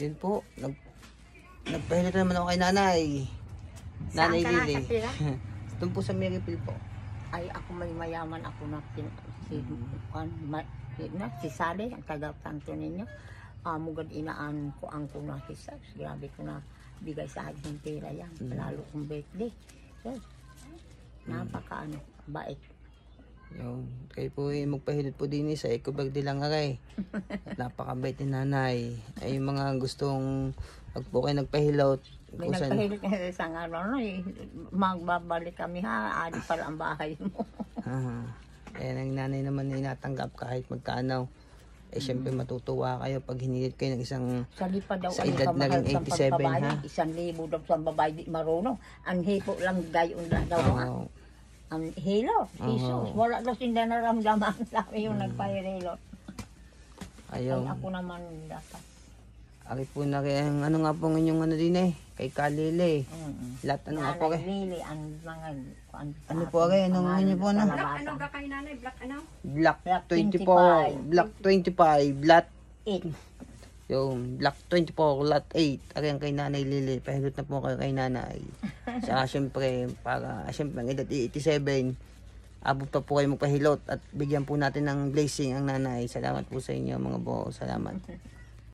Yun po, nagpahilot naman ako kay nanay. Nanay Saan ka Lily. nakatira? Doon po sa Maryville po. Ay, ako may mayaman ako na si Sally, ang taga-tanto ninyo. Mugad inaan ko ang kuna si Sars. Grabe ko na bigay sa akin ng pera yan. Lalo kong birthday. Yes. Bait. Yun. Kayo po magpahilot po din sa Ecobag de Langay. Napakabait ni nanay. Ay yung mga gustong pag po kayo nagpahilot. May nagpahilot na sa isang magbabalik kami ha. Adi pala ang bahay mo. Ayan ang nanay naman na inatanggap kahit magkano. Eh syempre matutuwa kayo pag hinilit kayo ng isang Sa lipa daw sa edad na rin 87 ha. 1,000 daw sa babae di marunong. Ang hipo lang gayon na daw ha. Ang hilo, Jesus. Wala daw sinda naramdaman sa amin yung nagpahilot. Ayaw. Ay ako naman dapat. Ari po na kaya ano nga po inyong ano din kay Kalile. Lahat ano nga po Lili, ang mga ano po kaya anong inyo po na? Ano ka kay nanay? Black ano? Black 24, Black 25, Lot 8. yung Black 24, Lot 8. Ari ang kay Nanay Lili. Pahilot na po kayo kay nanay. Saka syempre, ang edad 87, abot pa po kayo magpahilot at bigyan po natin ng blessing ang nanay. Salamat po sa inyo mga bo. Salamat.